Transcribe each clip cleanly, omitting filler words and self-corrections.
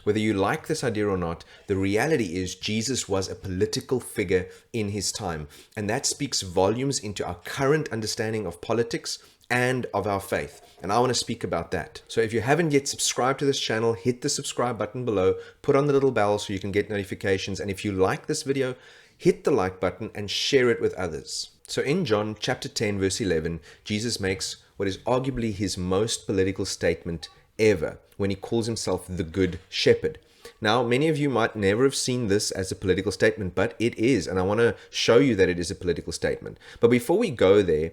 Whether you like this idea or not, the reality is Jesus was a political figure in his time. And that speaks volumes into our current understanding of politics and of our faith. And I want to speak about that. So if you haven't yet subscribed to this channel, hit the subscribe button below, put on the little bell so you can get notifications. And if you like this video, hit the like button and share it with others. So in John chapter 10, verse 11, Jesus makes what is arguably his most political statement ever when he calls himself the Good Shepherd. Now, many of you might never have seen this as a political statement, but it is. And I want to show you that it is a political statement. But before we go there,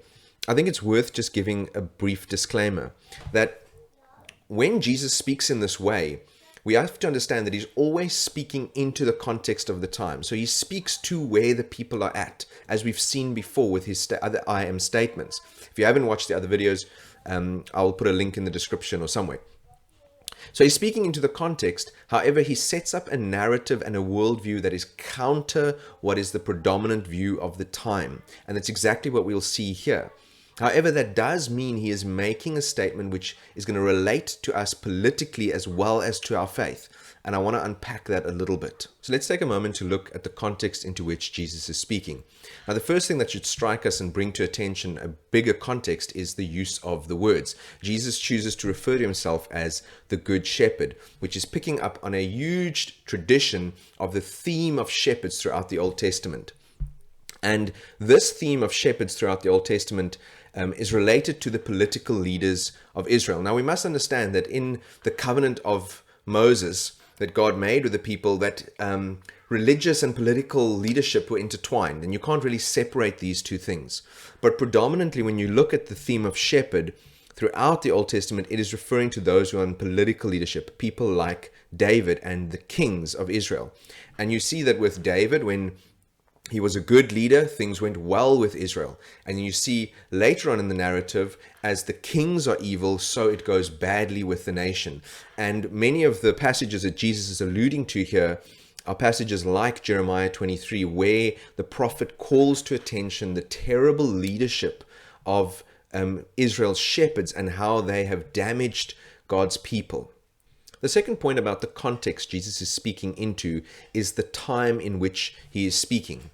I think it's worth just giving a brief disclaimer that when Jesus speaks in this way, we have to understand that he's always speaking into the context of the time. So he speaks to where the people are at, as we've seen before with his other I am statements. If you haven't watched the other videos, I'll put a link in the description or somewhere. So he's speaking into the context. However, he sets up a narrative and a worldview that is counter what is the predominant view of the time. And that's exactly what we'll see here. However, that does mean he is making a statement which is going to relate to us politically as well as to our faith. And I want to unpack that a little bit. So let's take a moment to look at the context into which Jesus is speaking. Now, the first thing that should strike us and bring to attention a bigger context is the use of the words. Jesus chooses to refer to himself as the Good Shepherd, which is picking up on a huge tradition of the theme of shepherds throughout the Old Testament. And this theme of shepherds throughout the Old Testament is related to the political leaders of Israel. Now, we must understand that in the covenant of Moses that God made with the people, that religious and political leadership were intertwined, and you can't really separate these two things. But predominantly, when you look at the theme of shepherd throughout the Old Testament, it is referring to those who are in political leadership, people like David and the kings of Israel. And you see that with David, when he was a good leader, things went well with Israel. And you see later on in the narrative, as the kings are evil, so it goes badly with the nation. And many of the passages that Jesus is alluding to here are passages like Jeremiah 23, where the prophet calls to attention the terrible leadership of Israel's shepherds and how they have damaged God's people. The second point about the context Jesus is speaking into is the time in which he is speaking.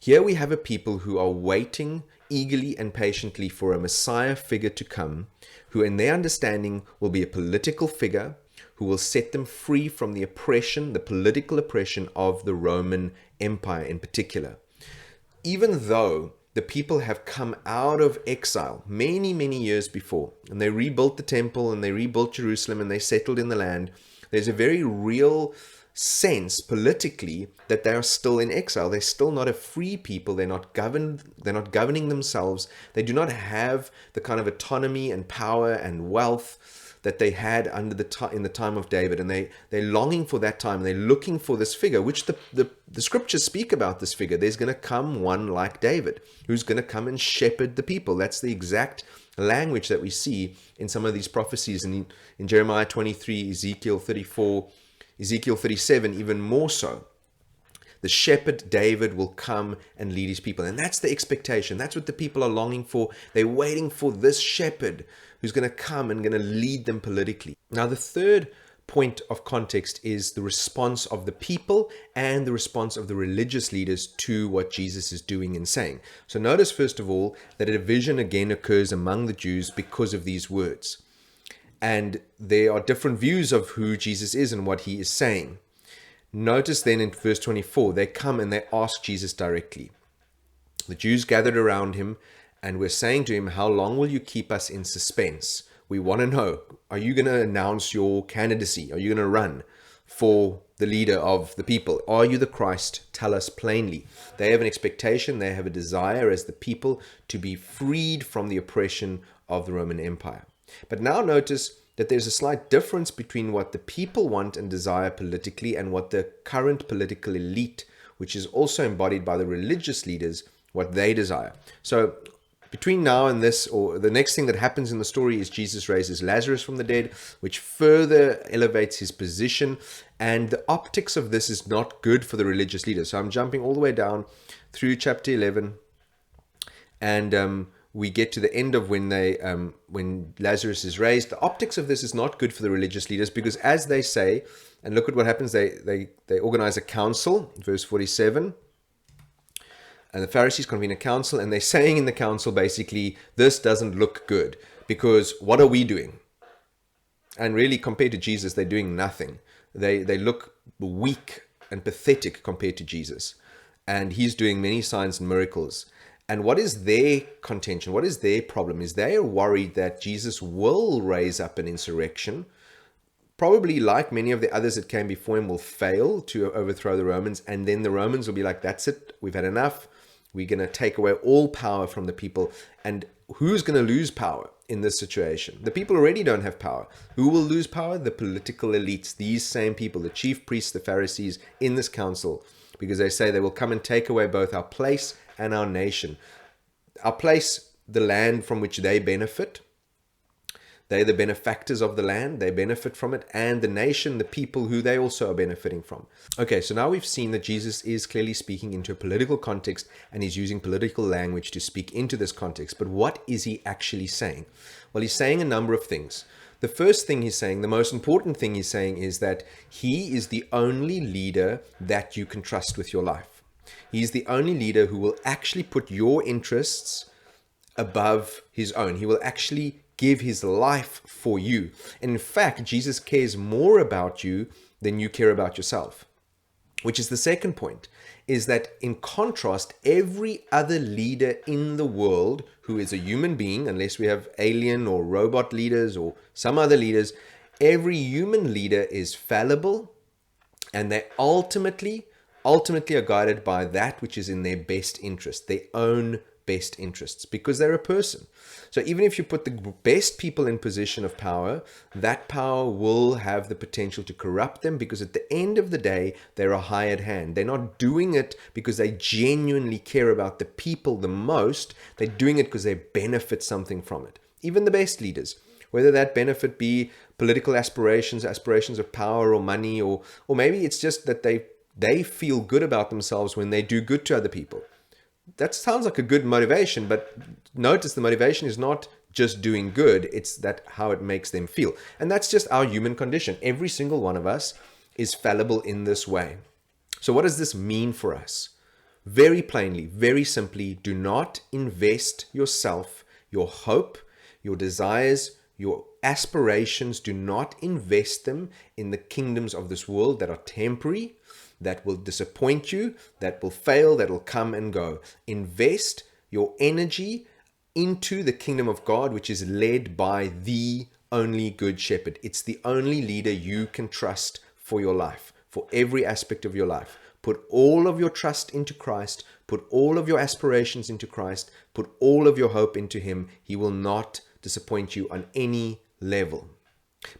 Here we have a people who are waiting eagerly and patiently for a Messiah figure to come, who in their understanding will be a political figure who will set them free from the oppression, the political oppression of the Roman Empire in particular. Even though the people have come out of exile many, many years before, and they rebuilt the temple and they rebuilt Jerusalem and they settled in the land, there's a very real sense politically that they are still in exile. They're still not a free people. They're not governed. They're not governing themselves. They do not have the kind of autonomy and power and wealth that they had under in the time of David. And they're longing for that time. They're looking for this figure, which the scriptures speak about this figure. There's going to come one like David who's going to come and shepherd the people. That's the exact language that we see in some of these prophecies in Jeremiah 23, Ezekiel 34, Ezekiel 37, even more so. The shepherd David will come and lead his people. And that's the expectation. That's what the people are longing for. They're waiting for this shepherd who's going to come and going to lead them politically. Now, the third point of context is the response of the people and the response of the religious leaders to what Jesus is doing and saying. So notice, first of all, that a division again occurs among the Jews because of these words. And there are different views of who Jesus is and what he is saying. Notice then in verse 24, they come and they ask Jesus directly. The Jews gathered around him and were saying to him, "How long will you keep us in suspense? We want to know, are you going to announce your candidacy? Are you going to run for the leader of the people? Are you the Christ? Tell us plainly." They have an expectation, they have a desire as the people to be freed from the oppression of the Roman Empire. But now notice that there's a slight difference between what the people want and desire politically and what the current political elite, which is also embodied by the religious leaders, what they desire. So between now and this, or the next thing that happens in the story, is Jesus raises Lazarus from the dead, which further elevates his position. And the optics of this is not good for the religious leaders. So I'm jumping all the way down through chapter 11. And we get to the end of when Lazarus is raised, the optics of this is not good for the religious leaders, because as they say, and look at what happens, they organize a council, verse 47, and the Pharisees convene a council, and they're saying in the council basically, this doesn't look good, because what are we doing? And really, compared to Jesus, they're doing nothing. They look weak and pathetic compared to Jesus, and he's doing many signs and miracles. And what is their contention? What is their problem? Is they are worried that Jesus will raise up an insurrection, probably like many of the others that came before him, will fail to overthrow the Romans. And then the Romans will be like, that's it, we've had enough. We're going to take away all power from the people. And who's going to lose power in this situation? The people already don't have power. Who will lose power? The political elites, these same people, the chief priests, the Pharisees in this council, because they say they will come and take away both our place and our nation. Our place, the land from which they benefit. They're the benefactors of the land. They benefit from it. And the nation, the people who they also are benefiting from. Okay, so now we've seen that Jesus is clearly speaking into a political context, and he's using political language to speak into this context. But what is he actually saying? Well, he's saying a number of things. The first thing he's saying, the most important thing he's saying, is that he is the only leader that you can trust with your life. He's the only leader who will actually put your interests above his own. He will actually give his life for you. And in fact, Jesus cares more about you than you care about yourself. Which is the second point, is that in contrast, every other leader in the world who is a human being, unless we have alien or robot leaders or some other leaders, every human leader is fallible, and they ultimately are guided by that which is in their best interest, their own best interests, because they're a person. So even if you put the best people in position of power, that power will have the potential to corrupt them, because at the end of the day, they're a hired hand. They're not doing it because they genuinely care about the people the most. They're doing it because they benefit something from it. Even the best leaders, whether that benefit be political aspirations of power or money, or maybe it's just that they feel good about themselves when they do good to other people. That sounds like a good motivation, but notice the motivation is not just doing good, it's that how it makes them feel. And that's just our human condition. Every single one of us is fallible in this way. So what does this mean for us? Very plainly, very simply, do not invest yourself, your hope, your desires, your aspirations, do not invest them in the kingdoms of this world that are temporary, that will disappoint you, that will fail, that will come and go. Invest your energy into the kingdom of God, which is led by the only good shepherd. It's the only leader you can trust for your life, for every aspect of your life. Put all of your trust into Christ. Put all of your aspirations into Christ. Put all of your hope into him. He will not disappoint you on any level.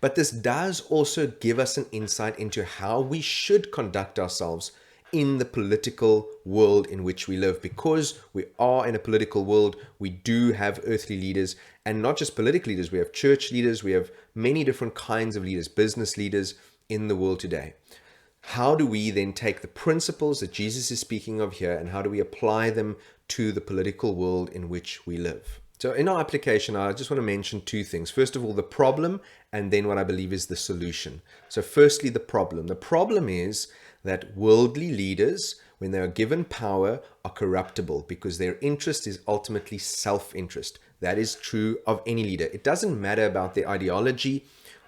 But this does also give us an insight into how we should conduct ourselves in the political world in which we live. Because we are in a political world, we do have earthly leaders, and not just political leaders. We have church leaders, we have many different kinds of leaders, business leaders in the world today. How do we then take the principles that Jesus is speaking of here, and how do we apply them to the political world in which we live? So in our application, I just want to mention two things. First of all, the problem, and then what I believe is the solution. So firstly, the problem. The problem is that worldly leaders, when they are given power, are corruptible, because their interest is ultimately self-interest. That is true of any leader. It doesn't matter about their ideology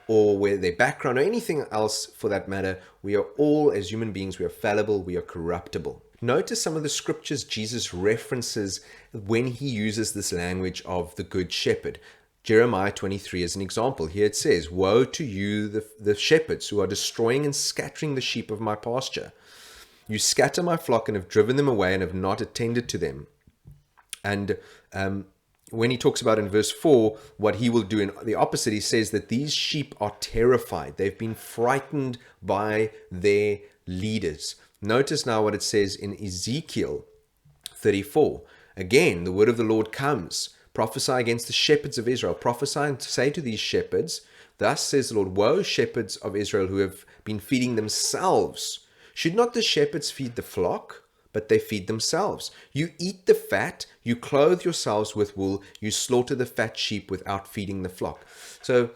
or where their background or anything else for that matter. We are all, as human beings, we are fallible, we are corruptible. Notice some of the scriptures Jesus references when he uses this language of the good shepherd. Jeremiah 23 is an example. Here it says, "Woe to you, the shepherds who are destroying and scattering the sheep of my pasture. You scatter my flock and have driven them away and have not attended to them." And when he talks about in verse 4, what he will do in the opposite, he says that these sheep are terrified. They've been frightened by their leaders. Notice now what it says in Ezekiel 34. Again, the word of the Lord comes. Prophesy against the shepherds of Israel. Prophesy and say to these shepherds, "Thus says the Lord, woe, shepherds of Israel who have been feeding themselves. Should not the shepherds feed the flock? but they feed themselves. You eat the fat, you clothe yourselves with wool, you slaughter the fat sheep without feeding the flock. So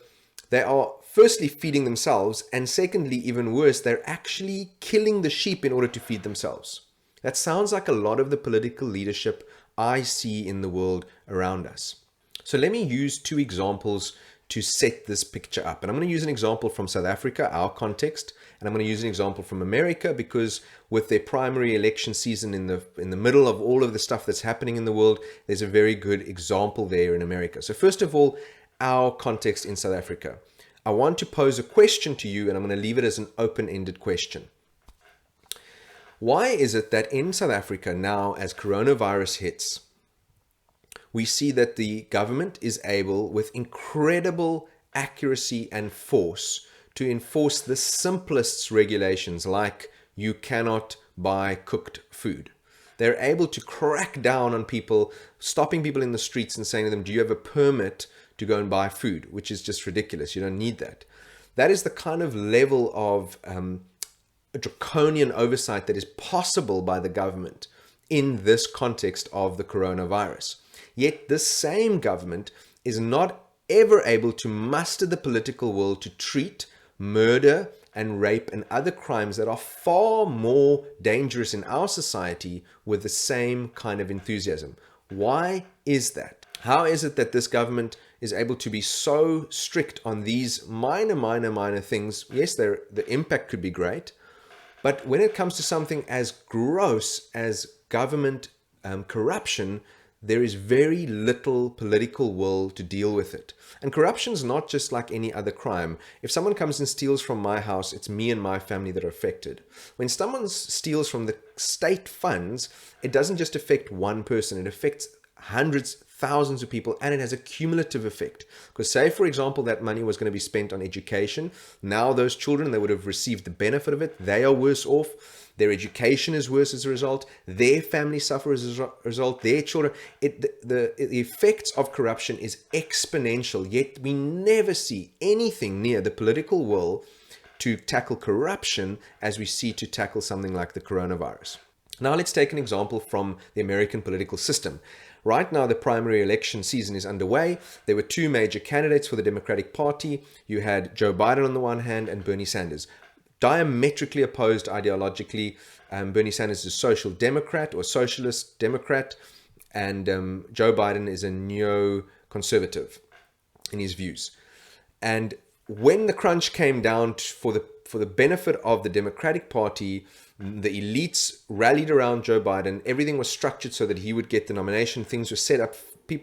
they are firstly feeding themselves, and secondly, even worse, they're actually killing the sheep in order to feed themselves. That sounds like a lot of the political leadership I see in the world around us. So let me use two examples to set this picture up. And I'm going to use an example from South Africa, our context, and I'm going to use an example from America, because with their primary election season in the middle of all of the stuff that's happening in the world, there's a very good example there in America. So first of all, our context in South Africa. I want to pose a question to you, and I'm going to leave it as an open-ended question. Why is it that in South Africa now, as coronavirus hits, we see that the government is able, with incredible accuracy and force, to enforce the simplest regulations, like you cannot buy cooked food? They're able to crack down on people, stopping people in the streets and saying to them, do you have a permit to go and buy food? Which is just ridiculous. You don't need that. That is the kind of level of draconian oversight that is possible by the government in this context of the coronavirus. Yet this same government is not ever able to muster the political will to treat murder and rape and other crimes that are far more dangerous in our society with the same kind of enthusiasm. Why is that? How is it that this government is able to be so strict on these minor things? Yes, the impact could be great, but when it comes to something as gross as government corruption, there is very little political will to deal with it. And corruption is not just like any other crime. If someone comes and steals from my house, it's me and my family that are affected. When someone steals from the state funds, it doesn't just affect one person, it affects hundreds, thousands of people, and it has a cumulative effect. Because say, for example, that money was going to be spent on education. Now those children, they would have received the benefit of it. They are worse off. Their education is worse as a result. Their family suffer as a result. Their children. The effects of corruption is exponential, yet we never see anything near the political will to tackle corruption as we see to tackle something like the coronavirus. Now let's take an example from the American political system. Right now, the primary election season is underway. There were two major candidates for the Democratic Party. You had Joe Biden on the one hand and Bernie Sanders. Diametrically opposed ideologically. Bernie Sanders is a social democrat or socialist democrat, and Joe Biden is a neoconservative in his views. And when the crunch came down for the benefit of the Democratic Party, the elites rallied around Joe Biden. Everything was structured so that he would get the nomination. Things were set up.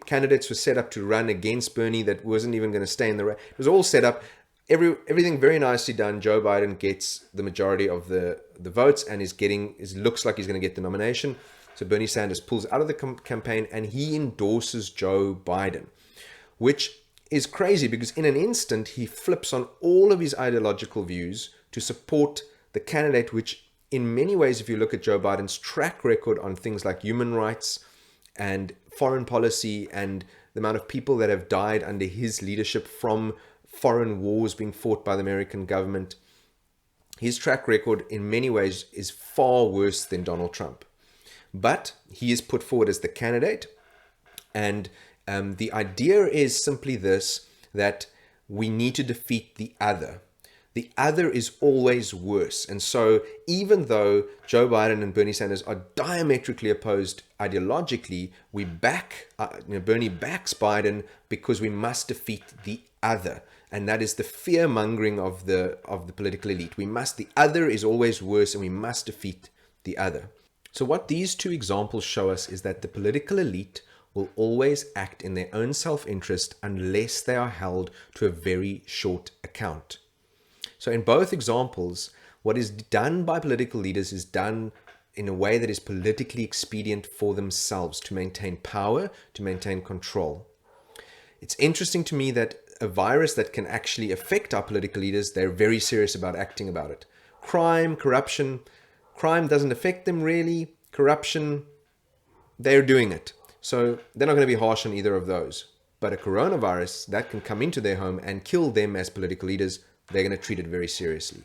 Candidates were set up to run against Bernie that wasn't even going to stay in the race. It was all set up. Everything very nicely done. Joe Biden gets the majority of the votes and looks like he's going to get the nomination. So Bernie Sanders pulls out of the campaign and he endorses Joe Biden, which is crazy because in an instant he flips on all of his ideological views to support the candidate, which in many ways, if you look at Joe Biden's track record on things like human rights and foreign policy and the amount of people that have died under his leadership from foreign wars being fought by the American government, his track record in many ways is far worse than Donald Trump. But he is put forward as the candidate. And the idea is simply this, that we need to defeat the other. The other is always worse. And so even though Joe Biden and Bernie Sanders are diametrically opposed ideologically, we back, Bernie backs Biden because we must defeat the other. And that is the fear mongering of the political elite. The other is always worse and we must defeat the other. So what these two examples show us is that the political elite will always act in their own self-interest unless they are held to a very short account. So in both examples, what is done by political leaders is done in a way that is politically expedient for themselves to maintain power, to maintain control. It's interesting to me that a virus that can actually affect our political leaders, they're very serious about acting about it. Corruption, crime doesn't affect them really. Corruption, they're doing it. So they're not going to be harsh on either of those. But a coronavirus that can come into their home and kill them as political leaders, they're going to treat it very seriously.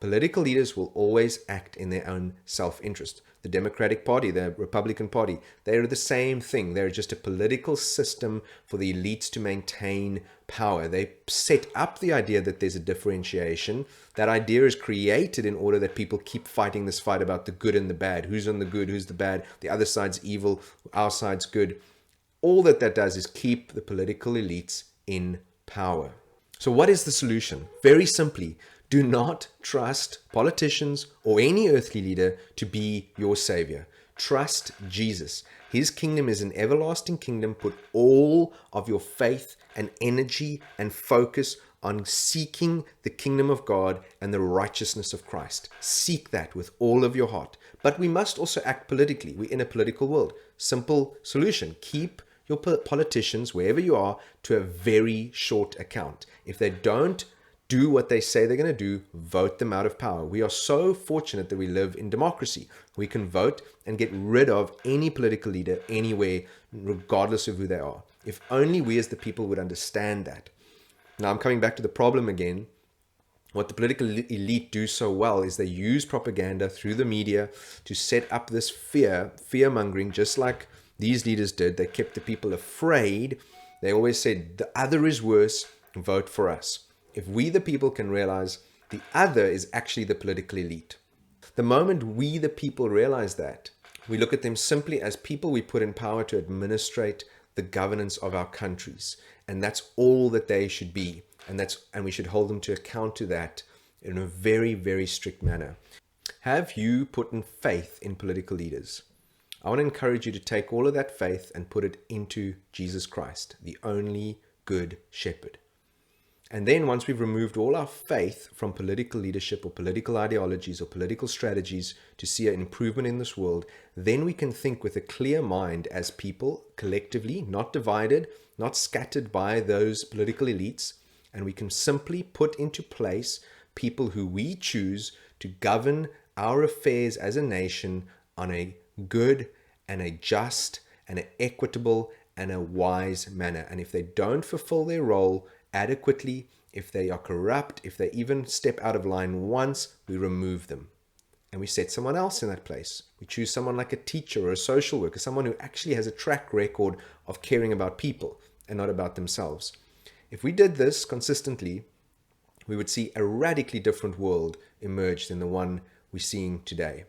Political leaders will always act in their own self-interest. The Democratic Party, the Republican Party, they're the same thing. They're just a political system for the elites to maintain power. They set up the idea that there's a differentiation. That idea is created in order that people keep fighting this fight about the good and the bad. Who's on the good, who's the bad, the other side's evil, our side's good. All that does is keep the political elites in power. So what is the solution? Very simply, do not trust politicians or any earthly leader to be your savior. Trust Jesus. His kingdom is an everlasting kingdom. Put all of your faith and energy and focus on seeking the kingdom of God and the righteousness of Christ. Seek that with all of your heart. But we must also act politically. We're in a political world. Simple solution. Keep your politicians, wherever you are, to a very short account. If they don't do what they say they're going to do, vote them out of power. We are so fortunate that we live in democracy. We can vote and get rid of any political leader anywhere, regardless of who they are. If only we as the people would understand that. Now I'm coming back to the problem again. What the political elite do so well is they use propaganda through the media to set up this fear-mongering, just like these leaders did. They kept the people afraid. They always said, the other is worse, vote for us. If we, the people, can realize the other is actually the political elite. The moment we, the people, realize that, we look at them simply as people we put in power to administrate the governance of our countries. And that's all that they should be. And we should hold them to account to that in a very, very strict manner. Have you put in faith in political leaders? I want to encourage you to take all of that faith and put it into Jesus Christ, the only good shepherd. And then once we've removed all our faith from political leadership or political ideologies or political strategies to see an improvement in this world, then we can think with a clear mind as people collectively, not divided, not scattered by those political elites. And we can simply put into place people who we choose to govern our affairs as a nation on a good and a just and an equitable and a wise manner. And if they don't fulfill their role adequately, if they are corrupt, if they even step out of line once, we remove them. And we set someone else in that place. We choose someone like a teacher or a social worker, someone who actually has a track record of caring about people and not about themselves. If we did this consistently, we would see a radically different world emerge than the one we're seeing today.